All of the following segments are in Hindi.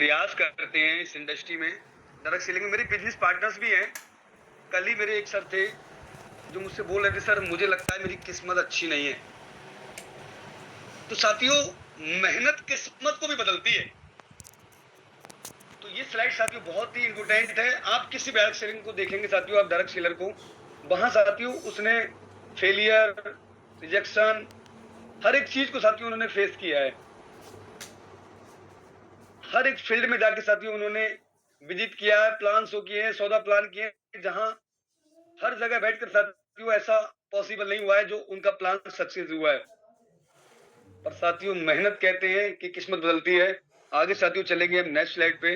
प्रयास करते हैं इस इंडस्ट्री में, डायरेक्ट सेलिंग में। मेरे बिजनेस पार्टनर्स भी हैं। कल ही मेरे एक सर थे जो मुझसे बोल रहे थे, सर मुझे लगता है मेरी किस्मत अच्छी नहीं है। तो साथियों, मेहनत किस्मत को भी बदलती है। तो ये स्लाइड साथियों बहुत ही इंपोर्टेंट है। आप किसी डायरेक्ट सेलिंग को देखेंगे साथियों, आप डायरेक्ट सेलर को, वहां साथियों उसने फेलियर, रिजेक्शन, हर एक चीज को साथियों उन्होंने फेस किया है। हर एक फील्ड में जाके साथियों उन्होंने विजिट किया है, प्लान शो किए हैं, सौदा प्लान किए हैं, जहां हर जगह बैठकर साथियों ऐसा पॉसिबल नहीं हुआ है जो उनका प्लान सक्सेस हुआ है। पर साथियों मेहनत कहते हैं कि किस्मत बदलती है। आगे साथियों चलेंगे हम नेक्स्ट स्लाइड पे।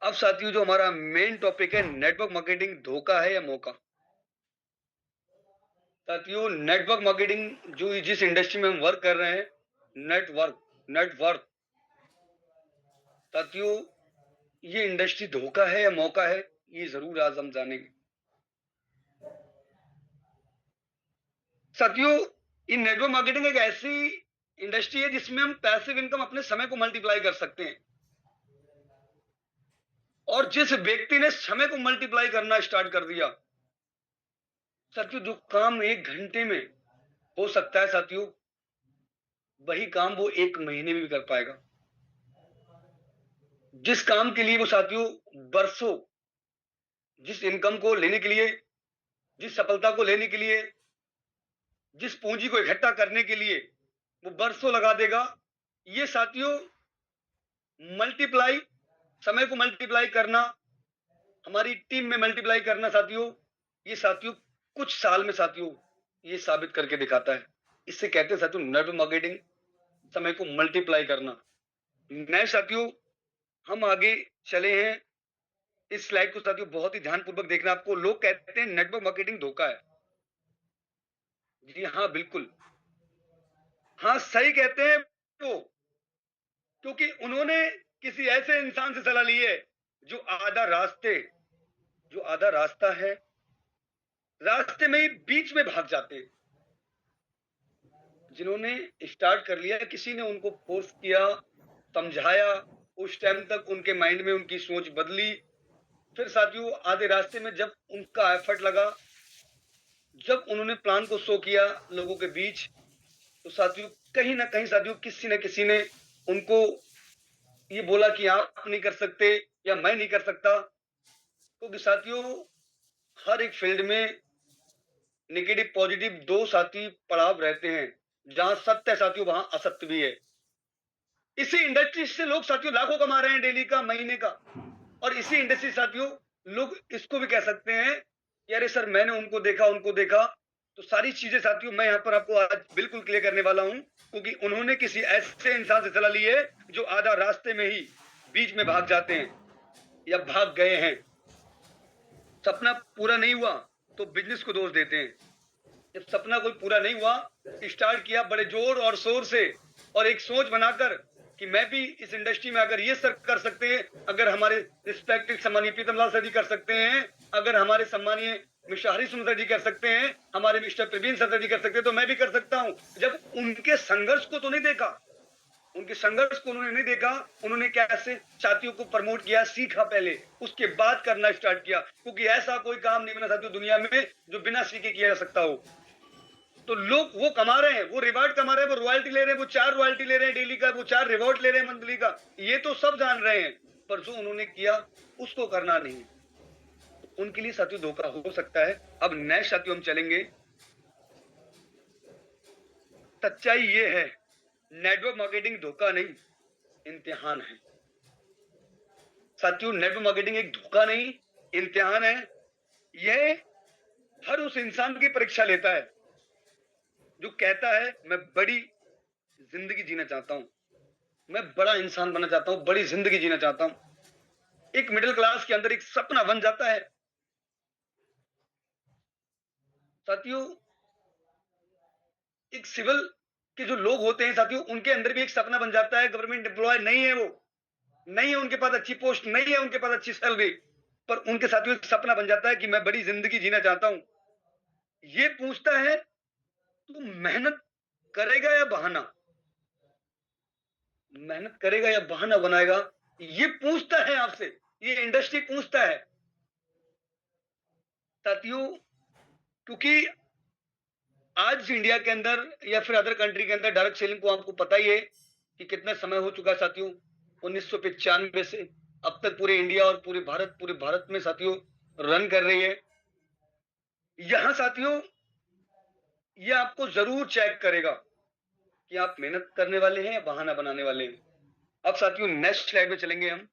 अब साथियों जो हमारा मेन टॉपिक है, नेटवर्क मार्केटिंग धोखा है या मौका। साथियों नेटवर्क मार्केटिंग जो जिस इंडस्ट्री में हम वर्क कर रहे हैं, नेटवर्क साथियों, ये इंडस्ट्री धोखा है या मौका है, ये जरूर आज हम जानेंगे। साथियों ये नेटवर्क मार्केटिंग एक ऐसी इंडस्ट्री है जिसमें हम पैसिव इनकम अपने समय को मल्टीप्लाई कर सकते हैं। और जिस व्यक्ति ने समय को मल्टीप्लाई करना स्टार्ट कर दिया, साथियों जो काम 1 घंटे में हो सकता है साथियों, वही काम वो 1 महीने में भी कर पाएगा। जिस काम के लिए वो साथियों बरसों, जिस इनकम को लेने के लिए, जिस सफलता को लेने के लिए, जिस पूंजी को इकट्ठा करने के लिए वो बरसों लगा देगा, ये साथियों मल्टीप्लाई, समय को मल्टीप्लाई करना, हमारी टीम में मल्टीप्लाई करना साथियों, ये साथियों कुछ साल में साथियों ये साबित करके दिखाता है। इससे कहते हैं साथियों नेटवर्क मार्केटिंग, समय को मल्टीप्लाई करना। नए साथियों हम आगे चले हैं। इस स्लाइड को साथियों बहुत ही ध्यानपूर्वक देखना। आपको लोग कहते हैं नेटवर्क मार्केटिंग धोखा है। जी हाँ बिल्कुल, हाँ सही कहते हैं वो, क्योंकि उन्होंने किसी ऐसे इंसान से सलाह ली है जो आधा रास्ता है, रास्ते में ही बीच में भाग जाते हैं। जिन्होंने स्टार्ट कर लिया, किसी ने उनको फोर्स किया, समझाया, उस टाइम तक उनके माइंड में उनकी सोच बदली। फिर साथियों आधे रास्ते में जब उनका एफर्ट लगा, जब उन्होंने प्लान को शो किया लोगों के बीच, तो साथियों कहीं ना कहीं साथियों किसी न किसी ने उनको ये बोला कि आप नहीं कर सकते या मैं नहीं कर सकता। क्योंकि साथियों हर एक फील्ड में नेगेटिव पॉजिटिव दो साथी पड़ाव रहते हैं। जहां सत्य है साथियों वहां असत्य भी है। इसी इंडस्ट्री से लोग साथियों लाखों कमा रहे हैं डेली का, महीने का। और इसी इंडस्ट्री साथियों लोग इसको भी कह सकते हैं कि अरे सर मैंने उनको देखा। तो सारी चीजें साथियों मैं यहाँ पर आपको आज बिल्कुल क्लियर करने वाला हूं, क्योंकि उन्होंने किसी ऐसे इंसान से सलाह ली है जो आधा रास्ते में ही बीच में भाग जाते हैं या भाग गए हैं। सपना पूरा नहीं हुआ तो बिजनेस को दोष देते हैं। जब सपना कोई पूरा नहीं हुआ, स्टार्ट किया बड़े जोर और शोर से, और एक सोच बनाकर कि मैं भी इस इंडस्ट्री में अगर ये सर कर सकते हैं, अगर हमारे रिस्पेक्टेड सम्मानीय प्रीतम लाल सर जी कर सकते हैं, अगर हमारे सम्मानीय मिस्टर हरी सुंदर जी कर सकते हैं, हमारे मिस्टर प्रवीण सर जी कर सकते हैं, तो मैं भी कर सकता हूं। जब उनके संघर्ष को तो नहीं देखा, उनके संघर्ष को उन्होंने नहीं देखा, उन्होंने कैसे साथियों को प्रमोट किया, सीखा पहले, उसके बाद करना स्टार्ट किया। क्योंकि ऐसा कोई काम नहीं बना साथियों दुनिया में जो बिना सीखे किया जा सकता हो। तो लोग वो कमा रहे हैं, वो रिवार्ड कमा रहे हैं, वो रॉयल्टी ले रहे हैं, वो 4 रॉयल्टी ले रहे हैं डेली का, वो 4 रिवॉर्ड ले रहे हैं मंथली का, ये तो सब जान रहे हैं। पर जो उन्होंने किया उसको करना नहीं, तो उनके लिए साथियों धोखा हो सकता है। अब नेक्स्ट साथियों हम चलेंगे। सच्चाई ये है, नेटवर्क मार्केटिंग धोखा नहीं, इम्तिहान है। साथियों नेटवर्क मार्केटिंग एक धोखा नहीं, इम्तिहान है। यह हर उस इंसान की परीक्षा लेता है जो कहता है मैं बड़ी जिंदगी जीना चाहता हूं, मैं बड़ा इंसान बनना चाहता हूं, बड़ी जिंदगी जीना चाहता हूं। एक मिडिल क्लास के अंदर एक सपना बन जाता है साथियों। एक सिविल के जो लोग होते हैं साथियों, उनके अंदर भी एक सपना बन जाता है। गवर्नमेंट एम्प्लॉय नहीं है वो, नहीं है उनके पास अच्छी पोस्ट, नहीं है उनके पास अच्छी सैलरी, पर उनके साथियों एक सपना बन जाता है कि मैं बड़ी जिंदगी जीना चाहता हूं। ये पूछता है तू मेहनत करेगा या बहाना। मेहनत करेगा या बहाना बनाएगा, ये पूछता है आपसे, ये इंडस्ट्री पूछता है साथियों। क्योंकि आज इंडिया के अंदर या फिर अदर कंट्री के अंदर डायरेक्ट सेलिंग को आपको पता ही है कि कितना समय हो चुका है साथियों। 1995 से अब तक पूरे इंडिया और पूरे भारत में साथियों रन कर रही है। यहां साथियों ये आपको जरूर चेक करेगा कि आप मेहनत करने वाले हैं या बहाना बनाने वाले हैं। अब साथियों नेक्स्ट स्लाइड में चलेंगे हम।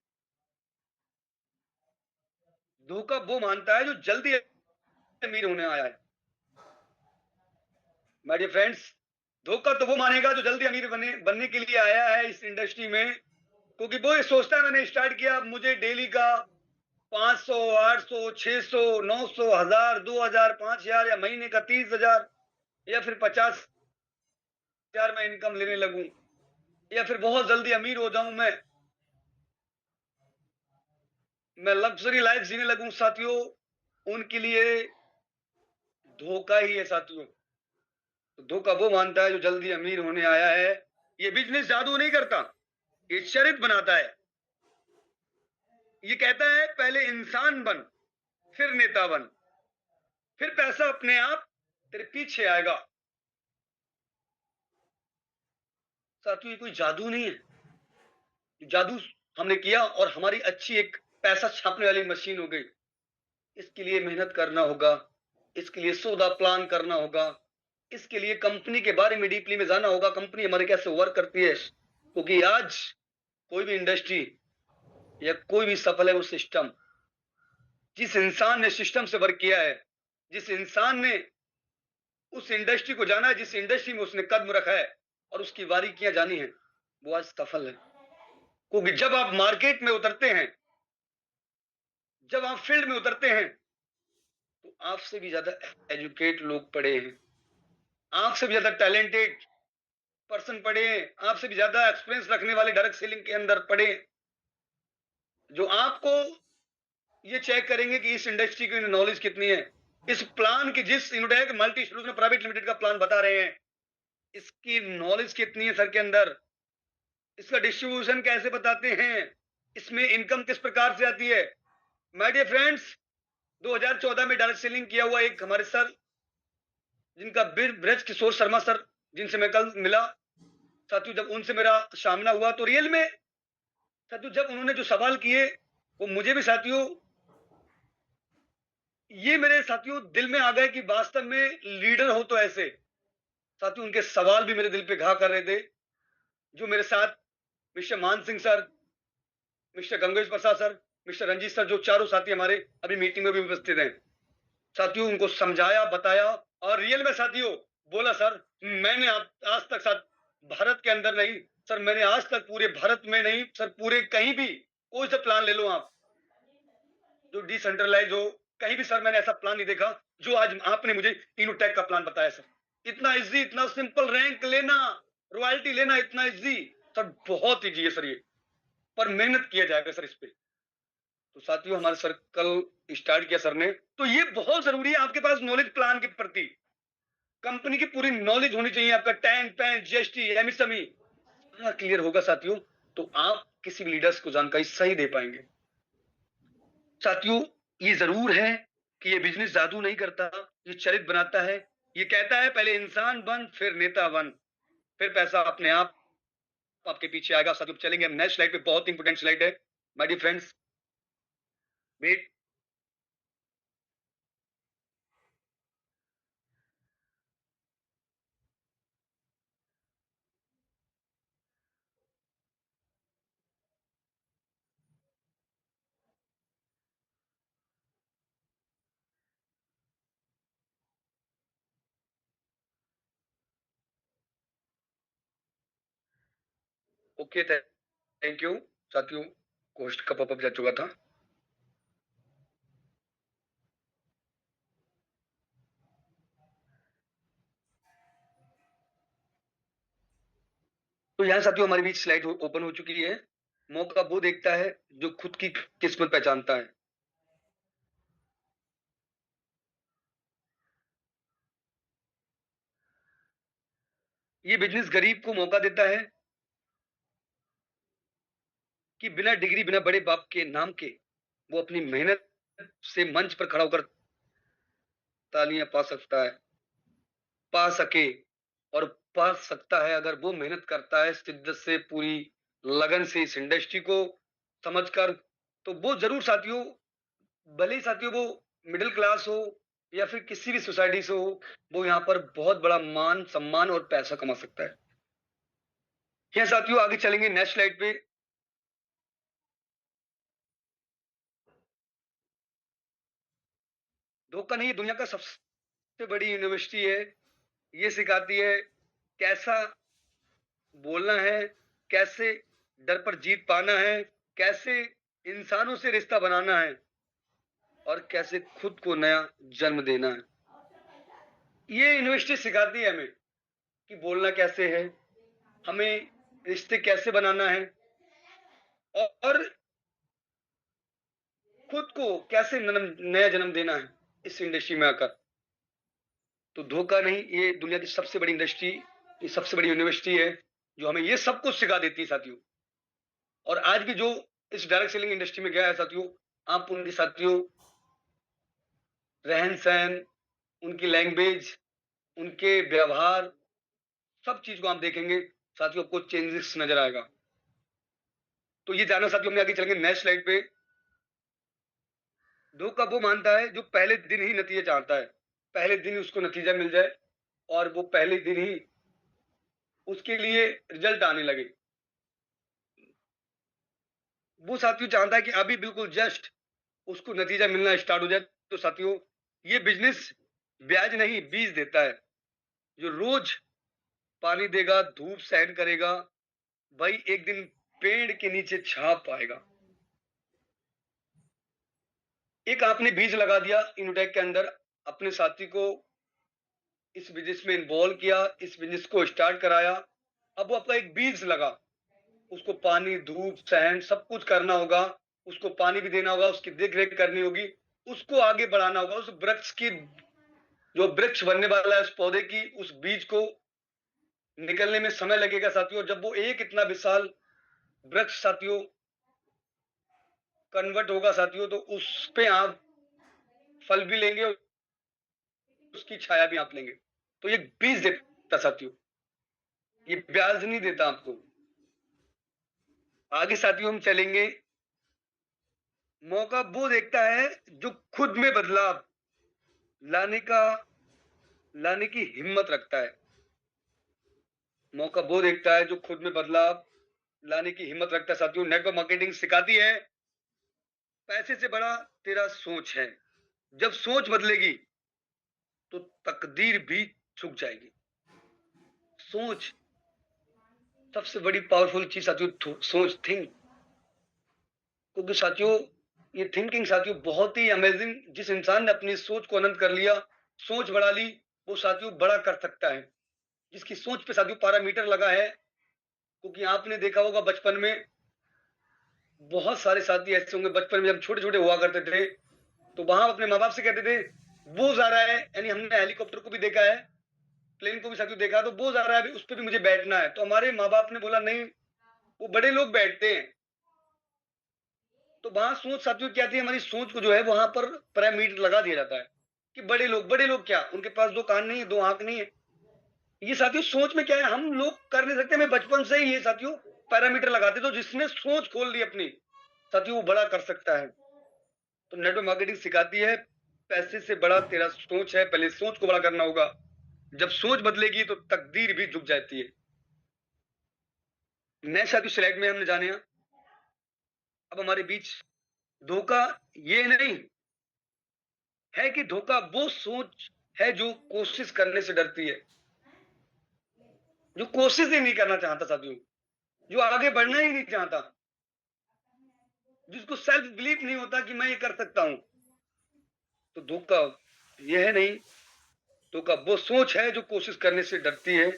धोखा वो मानता है जो जल्दी अमीर होने आया है। माय डियर फ्रेंड्स, धोखा तो वो मानेगा जो जल्दी अमीर बनने के लिए आया है इस इंडस्ट्री में। क्योंकि वो ये सोचता है मैंने स्टार्ट किया, मुझे डेली का 500, 800, 600, 900, 1000, 2000, 5000 या महीने का 30,000 या फिर 50,000 में इनकम लेने लगूं, या फिर बहुत जल्दी अमीर हो जाऊं मैं लग्जरी लाइफ जीने लगूं साथियों। उनके लिए धोखा ही है साथियों। तो धोखा वो मानता है जो जल्दी अमीर होने आया है। ये बिजनेस जादू नहीं करता, ये चरित्र बनाता है। ये कहता है पहले इंसान बन, फिर नेता बन, फिर पैसा अपने आप तेरे पीछे आएगा। साथियों ये कोई जादू नहीं है। जादू हमने किया और हमारी अच्छी एक पैसा छापने वाली मशीन हो गई। इसके लिए मेहनत करना होगा, इसके लिए सौदा प्लान करना होगा, इसके लिए कंपनी के बारे में डीपली में जाना होगा, कंपनी हमारे कैसे वर्क करती है। क्योंकि आज कोई भी इंडस्ट्री या कोई भी सफल है वो सिस्टम, जिस इंसान ने सिस्टम से वर्क किया है, जिस इंसान ने उस इंडस्ट्री को जाना है, जिस इंडस्ट्री में उसने कदम रखा है और उसकी बारीकियां जानी है, वो आज सफल है। क्योंकि जब आप मार्केट में उतरते हैं, जब आप फील्ड में उतरते हैं, तो आपसे भी ज्यादा एजुकेट लोग पढ़े हैं, आपसे भी ज्यादा टैलेंटेड पर्सन पढ़े हैं, आपसे भी ज्यादा एक्सपीरियंस रखने वाले डायरेक्ट सेलिंग के अंदर पढ़े, जो आपको ये चेक करेंगे कि इस इंडस्ट्री की नॉलेज कितनी है। इस प्लान की, जिस Innotech multi solution private limited का प्लान बता रहे हैं, इसकी नॉलेज कितनी है सर के अंदर, इसका डिस्ट्रीब्यूशन कैसे बताते हैं, इसमें इनकम किस प्रकार से आती है। माय डियर फ्रेंड्स, 2014 में डायरेक्ट सेलिंग किया हुआ एक हमारे सर, जिनका ब्रज किशोर शर्मा सर, जिनसे मैं कल मिला साथियों, जब उनसे मेरा सामना हुआ तो रियल में साथियों जब उन्होंने जो सवाल किए, वो मुझे भी साथियों, ये मेरे साथियों दिल में आ गए कि वास्तव में लीडर हो तो ऐसे। साथियों उनके सवाल भी मेरे दिल पे घा कर रहे थे। जो मेरे साथ मिस्टर मान सिंह सर, मिस्टर गंगेश प्रसाद सर, मिस्टर रंजीत सर, जो चारों साथी हमारे अभी मीटिंग में भी उपस्थित हैं साथियों, उनको समझाया, बताया और रियल में साथियों बोला सर, मैंने आज तक साथ भारत के अंदर नहीं सर, मैंने आज तक पूरे भारत में नहीं सर, पूरे कहीं भी कोई सा प्लान ले लो आप जो डिसेंट्रलाइज हो, कहीं भी सर मैंने ऐसा प्लान नहीं देखा जो आज आपने मुझे इनोटेक का प्लान बताया सर। इतना इजी, इतना सिंपल, रैंक लेना, रॉयल्टी लेना इतना इजी सर, बहुत इजी है सर ये। पर मेहनत किया जाएगा सर इस पे। तो साथियों हमारे सर कल स्टार्ट किया सर ने, तो ये बहुत जरूरी है आपके पास नॉलेज प्लान के प्रति। कंपनी की पूरी नॉलेज होनी चाहिए, आपका tan pan GST MSME clear होगा साथियों, तो आप किसी भी लीडर्स को जानकारी सही दे पाएंगे। साथियों ये जरूर है कि ये बिजनेस जादू नहीं करता, ये चरित्र बनाता है। ये कहता है पहले इंसान बन, फिर नेता बन, फिर पैसा अपने आप आपके पीछे आएगा। साथियों चलेंगे हम नेक्स्ट स्लाइड पे, बहुत इंपोर्टेंट स्लाइड है my dear friends. Wait. Okay thank you साथियों, होस्ट का पॉपअप जा चुका था। तो यहाँ साथियों हमारी बीच स्लाइड ओपन हो चुकी है। मौका वो देखता है जो खुद की किस्मत पहचानता है। ये बिजनेस गरीब को मौका देता है, कि बिना डिग्री, बिना बड़े बाप के नाम के, वो अपनी मेहनत से मंच पर खड़ा होकर तालियाँ पा सकता है, पा सके और पा सकता है अगर वो मेहनत करता है शिद्दत से, पूरी लगन से इस इंडस्ट्री को समझकर, तो वो ज़रूर साथियों, भले ही साथियों वो मिडिल क्लास हो या फिर किसी भी सोसाइटी से हो, वो यहाँ पर बहुत बड़ा मान, सम्मान और पैसा कमा सकता है। यहाँ साथियों आगे चलेंगे नेक्स्ट स्लाइड पे। धोखा नहीं, दुनिया का सबसे बड़ी यूनिवर्सिटी है। ये सिखाती है कैसा बोलना है, कैसे डर पर जीत पाना है, कैसे इंसानों से रिश्ता बनाना है और कैसे खुद को नया जन्म देना है। ये यूनिवर्सिटी सिखाती है हमें कि बोलना कैसे है, हमें रिश्ते कैसे बनाना है और खुद को कैसे नया जन्म देना है इस इंडस्ट्री में आकर। तो धोखा नहीं, ये दुनिया की सबसे बड़ी इंडस्ट्री, ये सबसे बड़ी यूनिवर्सिटी है जो हमें ये सब कुछ सिखा देती है साथियों। और आज भी जो इस डायरेक्ट सेलिंग इंडस्ट्री में गया है साथियों, आप उनके साथियों रहन सहन, उनकी लैंग्वेज, उनके व्यवहार, सब चीज को आप देखेंगे साथियों, आपको चेंजेस नजर आएगा। तो ये जानना साथियों, हम आगे चलेंगे नेक्स्ट स्लाइड पे। धोखा वो मानता है जो पहले दिन ही नतीजा चाहता है, पहले दिन ही उसको नतीजा मिल जाए और वो पहले दिन ही उसके लिए रिजल्ट आने लगे। वो साथियों चाहता है कि अभी बिल्कुल जस्ट उसको नतीजा मिलना स्टार्ट हो जाए। तो साथियों ये बिजनेस ब्याज नहीं बीज देता है, जो रोज पानी देगा, धूप सहन करेगा, भाई एक दिन पेड़ के नीचे छाप पाएगा। एक आपने बीज लगा दिया इनोटेक के अंदर, अपने साथी को इस बिजनेस में इन्वॉल्व किया, इस बिजनेस को स्टार्ट कराया, अब वो आपका एक बीज लगा, उसको पानी, धूप, सहन सब कुछ करना होगा, उसको पानी भी देना होगा, उसकी देख रेख करनी होगी, उसको आगे बढ़ाना होगा, उस वृक्ष की, जो वृक्ष बनने वाला है उस पौधे की, उस बीज को निकलने में समय लगेगा साथियों। जब वो एक इतना विशाल वृक्ष साथियों कन्वर्ट होगा साथियों, तो उस पे आप फल भी लेंगे और उसकी छाया भी आप लेंगे। तो ये बीज देता साथियों, ये ब्याज नहीं देता आपको। आगे साथियों हम चलेंगे, मौका वो देखता है जो खुद में बदलाव लाने का लाने की हिम्मत रखता है। मौका वो देखता है जो खुद में बदलाव लाने की हिम्मत रखता है साथियों। नेटवर्क मार्केटिंग सिखाती है पैसे से बड़ा तेरा सोच है। जब सोच बदलेगी तो तकदीर भी झुक जाएगी। सोच सबसे बड़ी पावरफुल चीज साथियों, सोच, थिंक। क्योंकि साथियों ये थिंकिंग साथियों बहुत ही अमेजिंग, जिस इंसान ने अपनी सोच को अनंत कर लिया, सोच बढ़ा ली, वो साथियों बड़ा कर सकता है। जिसकी सोच पे साथियों पैरामीटर लगा है, क्योंकि आपने देखा होगा बचपन में बहुत सारे साथी ऐसे होंगे, बचपन में जब छोटे छोटे हुआ करते थे तो वहां अपने माँ बाप से कहते थे वो जा रहा है, यानी हमने हेलीकॉप्टर को भी देखा है, प्लेन को भी साथियों देखा, तो वो जा रहा है, उस पर भी मुझे बैठना है। तो हमारे माँ बाप ने बोला नहीं, वो बड़े लोग बैठते हैं। तो वहां सोच साथियों क्या थी, हमारी सोच को जो है वहां पर पैरामीटर लगा दिया जाता है कि बड़े लोग क्या, उनके पास दो कान नहीं है, दो आंख नहीं है। ये साथियों सोच में क्या है, हम लोग कर नहीं सकते। मैं बचपन से ही ये साथियों पैरामीटर लगाते, तो जिसने सोच खोल ली अपनी साथियों वो बड़ा कर सकता है। तो नेटवर्क मार्केटिंग सिखाती है पैसे से बड़ा तेरा सोच है, पहले सोच को बड़ा करना होगा। जब सोच बदलेगी तो तकदीर भी झुक जाती है। नेक्स्ट साथियों स्लाइड में हमने जाने अब हमारे बीच धोखा ये नहीं है कि धोखा वो सोच है जो कोशिश करने से डरती है, जो कोशिश ही नहीं करना चाहता साथियों, जो आगे बढ़ना ही नहीं चाहता, जिसको सेल्फ बिलीफ नहीं होता कि मैं ये कर सकता हूं। तो धोखा ये है नहीं, धोखा वो सोच है जो कोशिश करने से डरती है,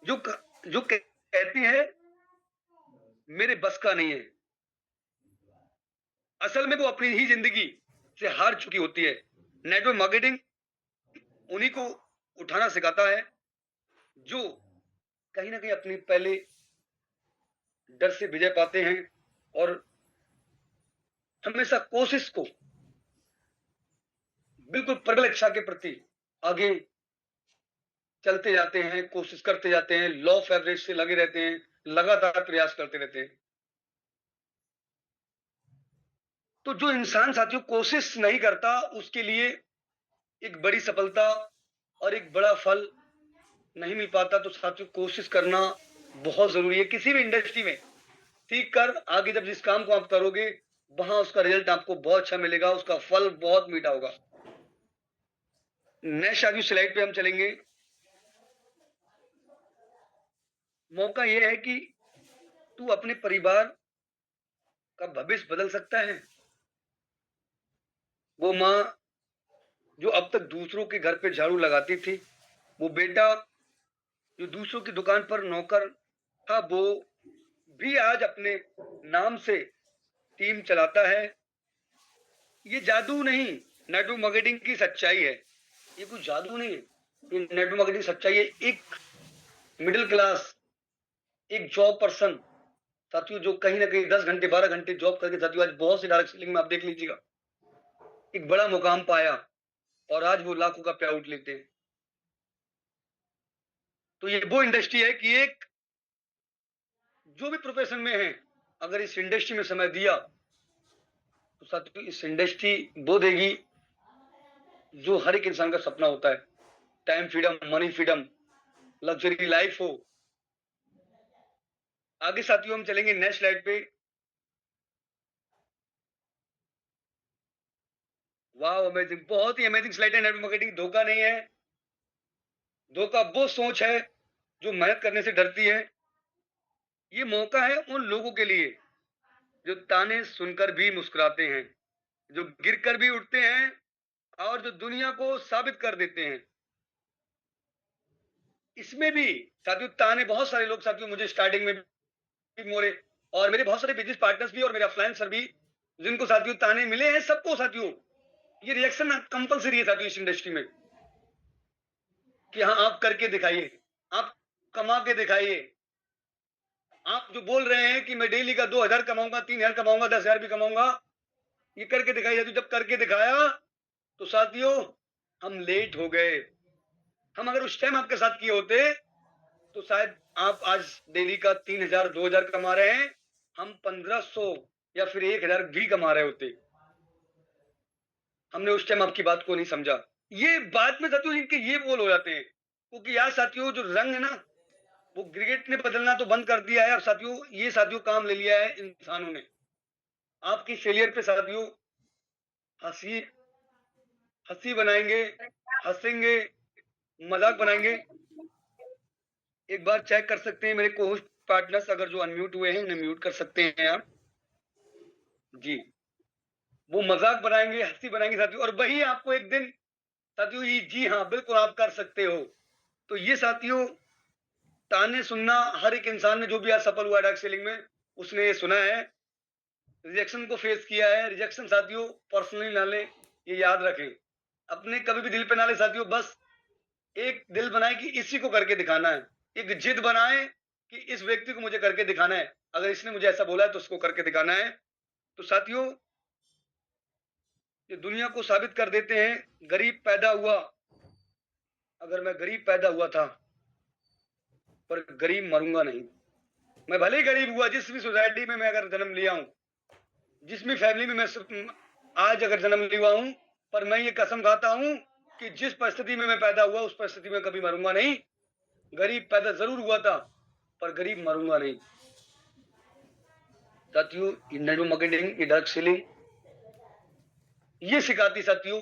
जो जो कहती है मेरे बस का नहीं है। असल में वो अपनी ही जिंदगी से हार चुकी होती है। नेटवर्क मार्केटिंग उन्हीं को उठाना सिखाता है जो कहीं ना कहीं अपनी पहले डर से विजय पाते हैं, और हमेशा कोशिश को बिल्कुल प्रबल इच्छा के प्रति आगे चलते जाते हैं, कोशिश करते जाते हैं, लॉ ऑफ एवरेज से लगे रहते हैं, लगातार प्रयास करते रहते हैं। तो जो इंसान साथियों कोशिश नहीं करता, उसके लिए एक बड़ी सफलता और एक बड़ा फल नहीं मिल पाता। तो साथियों कोशिश करना बहुत जरूरी है किसी भी इंडस्ट्री में। सीख कर आगे जब जिस काम को आप करोगे, वहां उसका रिजल्ट आपको बहुत अच्छा मिलेगा, उसका फल बहुत मीठा होगा। नेक्स्ट आगे स्लाइड पे हम चलेंगे। मौका यह है कि तू अपने परिवार का भविष्य बदल सकता है। वो माँ जो अब तक दूसरों के घर पे झाड़ू लगाती थी, वो बेटा जो दूसरों की दुकान पर नौकर था, वो भी आज अपने नाम से टीम चलाता है। ये जादू नहीं, नेटवर्क मार्केटिंग की सच्चाई है। ये कुछ जादू नहीं है, ये नेटवर्क मार्केटिंग सच्चाई है। एक मिडिल क्लास, एक जॉब पर्सन साथियों, जो कहीं ना कहीं 10 घंटे 12 घंटे जॉब करके साथियों, आज बहुत सी डायरेक्ट सेलिंग में आप देख लीजिएगा, एक बड़ा मुकाम पाया और आज वो लाखों का पे आउट लेते हैं। तो ये वो इंडस्ट्री है कि एक जो भी प्रोफेशन में है, अगर इस इंडस्ट्री में समय दिया तो साथियों इस इंडस्ट्री वो देगी जो हर एक इंसान का सपना होता है। Time freedom, money freedom, luxury life हो। आगे साथियों हम चलेंगे नेक्स्ट स्लाइड पे। वाह अमेजिंग, बहुत ही अमेजिंग स्लाइड है। नेटवर्क मार्केटिंग धोखा नहीं है। धोखा वो सोच है जो मेहनत करने से डरती है। ये मौका है उन लोगों के लिए जो ताने सुनकर भी मुस्कुराते हैं, जो गिरकर भी उठते हैं और जो दुनिया को साबित कर देते हैं। इसमें भी साथियों ताने, बहुत सारे लोग साथियों मुझे स्टार्टिंग में भी मोरे, और मेरे बहुत सारे बिजनेस पार्टनर्स भी और मेरे फ्रीलांसर भी, जिनको साथियों ताने मिले हैं, सबको साथियों ये रिएक्शन कंपलसरी है साथियों इस इंडस्ट्री में कि हाँ आप करके दिखाइए, आप कमा के दिखाइए। आप जो बोल रहे हैं कि मैं डेली का 2000 कमाऊंगा, 3000 कमाऊंगा, 10,000 भी कमाऊंगा, ये करके दिखाइए। जब करके दिखाया तो साथियों हम लेट हो गए। हम अगर उस टाइम आपके साथ किए होते तो शायद आप आज डेली का 3000 2000 कमा रहे हैं, हम 1500 या फिर 1000 भी कमा रहे होते। हमने उस टाइम आपकी बात को नहीं समझा। ये बात में साथियों इनके ये बोल हो जाते हैं, क्योंकि यार साथियों जो रंग है ना, वो क्रिकेट ने बदलना तो बंद कर दिया है। अब साथियों ये साथियों काम ले लिया है इंसानों ने। आपकी फेलियर पे साथियों हंसी हंसी बनाएंगे, हंसेंगे, मजाक बनाएंगे। एक बार चेक कर सकते हैं मेरे को होस्ट पार्टनर्स, अगर जो अनम्यूट हुए हैं उन्हें म्यूट कर सकते हैं आप जी। वो मजाक बनाएंगे, हंसी बनाएंगे साथियों, और वही आपको एक दिन साथियों ये जी हाँ बिल्कुल आप कर सकते हो। तो ये साथियों ताने सुनना हर एक इंसान ने, जो भी आज सफल हुआ डायरेक्ट सेलिंग में, उसने सुना है। रिजेक्शन को फेस किया है। रिजेक्शन साथियों पर्सनली ना ले, ये याद रखें। अपने कभी भी दिल पे ना ले साथियों। बस एक दिल बनाए कि इसी को करके दिखाना है। एक जिद बनाए कि इस व्यक्ति को मुझे करके दिखाना है, अगर इसने मुझे ऐसा बोला है तो उसको करके दिखाना है। तो साथियों ये दुनिया को साबित कर देते हैं। गरीब पैदा हुआ, अगर मैं गरीब पैदा हुआ था, पर गरीब मरूंगा नहीं। मैं भले ही गरीब हुआ, जिस भी सोसाइटी में मैं अगर जन्म लिया हूं, जिस भी फैमिली में मैं आज अगर जन्म लिया हूं, पर मैं ये कसम खाता हूं कि जिस परिस्थिति में मैं पैदा हुआ उस परिस्थिति में कभी मरूंगा नहीं। गरीब पैदा जरूर हुआ था, पर गरीब मरूंगा नहीं। साथियों नेटवर्क मार्केटिंग, डायरेक्ट सेलिंग ये सिखाती साथियों,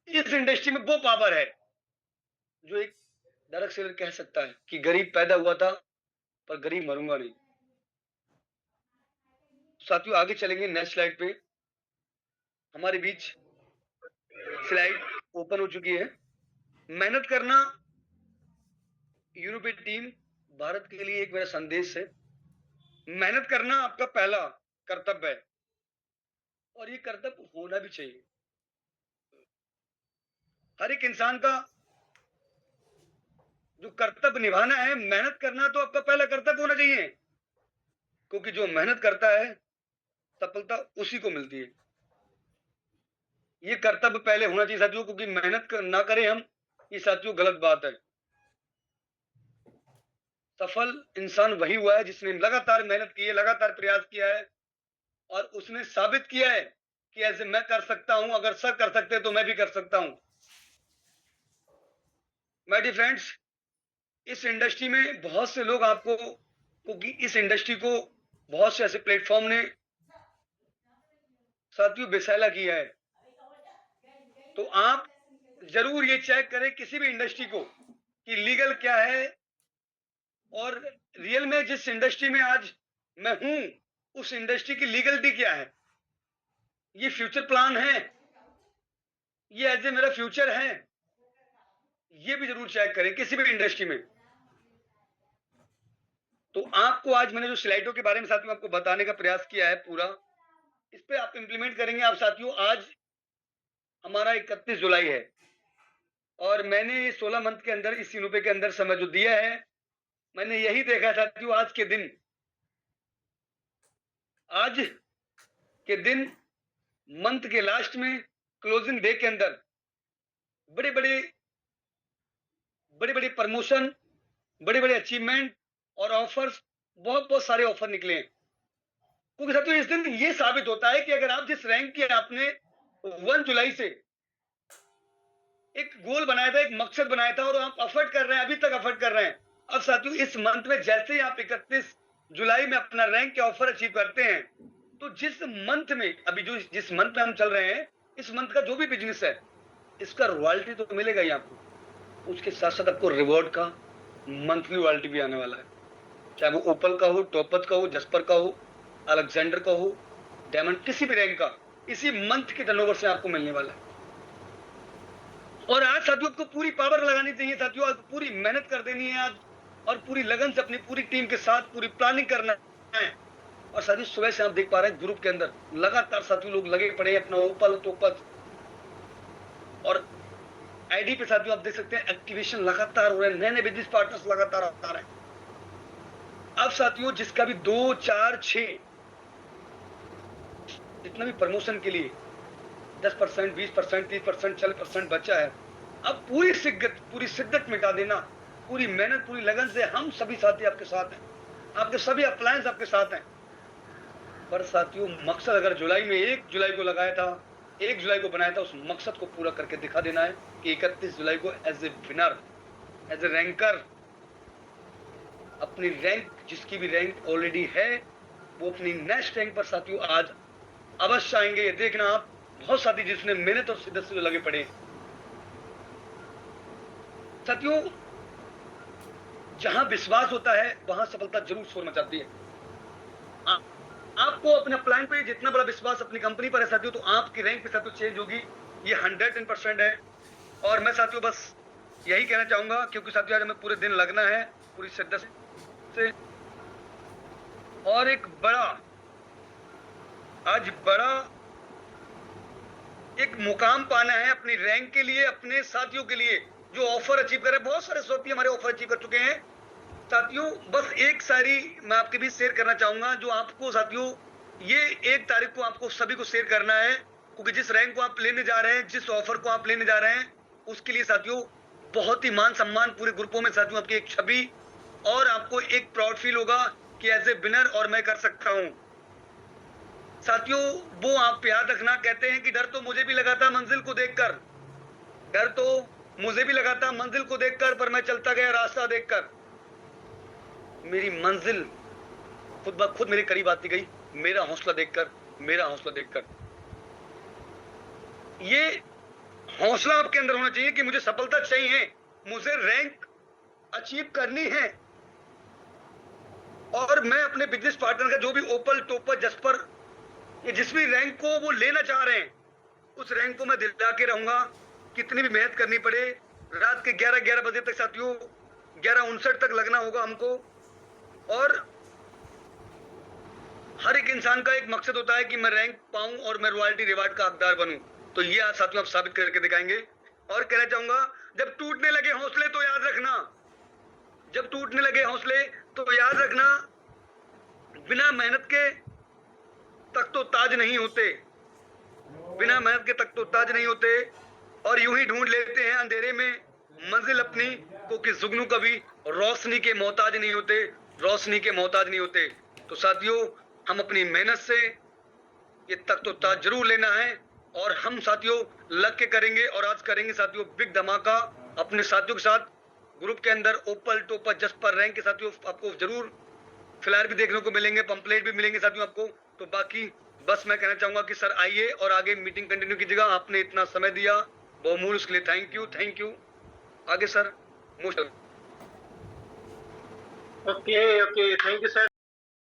इस इंडस्ट्री में वो पावर है जो एक डायरेक्ट सेलर कह सकता है कि गरीब पैदा हुआ था पर गरीब मरूंगा नहीं। साथियों आगे चलेंगे नेक्स्ट स्लाइड पे। हमारे बीच स्लाइड ओपन हो चुकी है। मेहनत करना यूरोपीय टीम, भारत के लिए एक मेरा संदेश है। मेहनत करना आपका पहला कर्तव्य है, और ये कर्तव्य होना भी चाहिए। हर एक इंसान का जो कर्तव्य निभाना है, मेहनत करना तो आपका पहला कर्तव्य होना चाहिए। क्योंकि जो मेहनत करता है सफलता उसी को मिलती है। ये कर्तव्य पहले होना चाहिए साथियों, क्योंकि मेहनत ना करें हम, ये साथियों गलत बात है। सफल इंसान वही हुआ है जिसने लगातार मेहनत की है, लगातार प्रयास किया है और उसने साबित किया है कि ऐसे मैं कर सकता हूं, अगर सब कर सकते हैं तो मैं भी कर सकता हूं। माय डियर फ्रेंड्स, इस इंडस्ट्री में बहुत से लोग आपको, क्योंकि इस इंडस्ट्री को बहुत से ऐसे प्लेटफॉर्म ने साथियों बेसैला किया है, तो आप जरूर ये चेक करें किसी भी इंडस्ट्री को कि लीगल क्या है और रियल में जिस इंडस्ट्री में आज मैं हूं उस इंडस्ट्री की लीगलिटी क्या है, ये फ्यूचर प्लान है, ये एज ए मेरा फ्यूचर है, ये भी जरूर चेक करें किसी भी इंडस्ट्री में। तो आपको आज मैंने जो स्लाइडों के बारे में साथियों आपको बताने का प्रयास किया है पूरा, इस पे आप इंप्लीमेंट करेंगे। आप साथियों, आज हमारा 31 जुलाई है और मैंने 16 मंथ के अंदर इस सिनोपे के अंदर समय जो दिया है, मैंने यही देखा साथियों, आज के दिन मंथ के लास्ट में क्लोजिंग डे के अंदर बड़े बड़े प्रमोशन, बड़े अचीवमेंट और ऑफर्स, बहुत सारे ऑफर निकले हैं। क्योंकि साथियों इस दिन ये साबित होता है कि अगर आप जिस रैंक के आपने 1 जुलाई से एक गोल बनाया था, एक मकसद बनाया था और आप एफर्ट कर रहे हैं, अभी तक एफर्ट कर रहे हैं, अब साथियों इस मंथ में जैसे ही आप 31 जुलाई में अपना रैंक के ऑफर अचीव करते हैं, तो जिस मंथ में अभी जिस मंथ में हम चल रहे हैं, इस मंथ का जो भी बिजनेस है, इसका रॉयल्टी तो मिलेगा ही आपको, उसके साथ साथ आपको रिवॉर्ड का मंथली रॉयल्टी भी आने वाला है, चाहे वो ओपल का हो, टॉपच का हो, जस्पर का हो, अलेक्जेंडर का हो, डायमंड, किसी भी रैंक का इसी मंथ के टर्नओवर से आपको मिलने वाला है। और आज साथियों आपको पूरी पावर लगानी चाहिए साथियों, आज पूरी मेहनत कर देनी है आज और पूरी लगन से अपनी पूरी टीम के साथ पूरी प्लानिंग करना है। और साथियों सुबह से आप देख पा रहे हैं ग्रुप के अंदर लगातार साथियों लोग लगे पड़े हैं अपना ओपल टोपच, और आईडी पे साथियों आप देख सकते हैं एक्टिवेशन लगातार हो रहे हैं, नए बिजनेस पार्टनर्स लगातार आ रहे हैं। अब साथियों जिसका भी 2, 4, 6 जितना भी प्रमोशन के लिए 10%, 20%, 30%, 40% बचा है, अब पूरी शिद्दत मिटा देना, पूरी मेहनत, पूरी लगन से हम सभी साथी आपके साथ हैं, आपके सभी अप्लायंस आपके साथ हैं। पर साथियों मकसद अगर जुलाई में 1 जुलाई को लगाया था, 1 जुलाई को बनाया था, उस मकसद को पूरा करके दिखा देना है कि 31 जुलाई को as a winner, as a ranker, अपनी रैंक, जिसकी भी रैंक ऑलरेडी है, वो अपनी नेक्स्ट रैंक पर साथियों आज अवश्य आएंगे। ये देखना आप, बहुत साथी जिसने मेहनत और शिद्दत से लगे पड़े साथियों, जहां विश्वास होता है वहां सफलता जरूर शोर मचाती है। आपको अपने प्लान पे जितना बड़ा विश्वास अपनी कंपनी पर है साथियों, तो आपकी रैंक पे साथियों चेंज होगी, ये 110% है। और मैं साथियों बस यही कहना चाहूंगा, क्योंकि साथियों आज हमें पूरे दिन लगना है पूरी शिद्दत से, और एक बड़ा एक मुकाम पाना है अपनी रैंक के लिए, अपने साथियों के लिए जो ऑफर अचीव करे। बहुत सारे साथी हमारे ऑफर अचीव कर चुके हैं साथियों। बस एक सारी मैं आपके बीच शेयर करना चाहूंगा, जो आपको साथियों ये 1 तारीख को आपको सभी को शेयर करना है, क्योंकि जिस रैंक को आप लेने जा रहे हैं, जिस ऑफर को आप लेने जा रहे हैं, उसके लिए साथियों बहुत ही मान सम्मान पूरे ग्रुपों में साथियों, आपकी एक छवि और आपको एक प्राउड फील होगा कि एज ए विनर और मैं कर सकता हूं साथियों। वो आप याद रखना, कहते हैं कि डर तो मुझे भी लगा था मंजिल को देखकर, डर तो मुझे भी लगा था मंजिल को देखकर, पर मैं चलता गया रास्ता देखकर, मेरी मंजिल खुद ब खुद मेरे करीब आती गई, मेरा हौसला देखकर। ये हौसला आपके अंदर होना चाहिए कि मुझे सफलता चाहिए, मुझे रैंक अचीव करनी है, और मैं अपने बिजनेस पार्टनर का जो भी ओपल, टोपर, जस्पर, ये जिस भी रैंक को वो लेना चाह रहे हैं, उस रैंक को मैं दिला के रहूंगा, कितनी भी मेहनत करनी पड़े। रात के 11 बजे तक साथियों, 11:59 तक लगना होगा हमको। और हर एक इंसान का एक मकसद होता है कि मैं रैंक पाऊं और मैं रॉयल्टी रिवार्ड का हकदार बनूं। तो ये आज साथियों आप साबित करके दिखाएंगे। और कहना चाहूंगा, जब टूटने लगे हौसले तो याद रखना, जब टूटने लगे हौसले तो याद रखना, बिना मेहनत के तक तो ताज नहीं होते, बिना मेहनत के तख्तो ताज नहीं होते, और यूं ही ढूंढ लेते हैं अंधेरे में मंजिल अपनी को कि जुगनू कभी रोशनी के मोहताज नहीं होते, रोशनी के मोहताज नहीं होते। तो साथियों, हम अपनी मेहनत से ये तख्तो ताज जरूर लेना है, और हम साथियों लग के करेंगे, और आज करेंगे साथियों बिग धमाका अपने साथियों के साथ। ग्रुप के अंदर ओपल टोपल जसपर रैंक के साथियों आपको जरूर फ्लैयर भी देखने को मिलेंगे, पंपलेट भी मिलेंगे साथियों आपको। तो बाकी बस मैं कहना चाहूंगा कि सर आइए और आगे मीटिंग कंटिन्यू कीजिएगा। आपने इतना समय दिया बहुमूल्य, उसके लिए थैंक यू, थैंक यू। आगे sir most okay okay, thank you sir.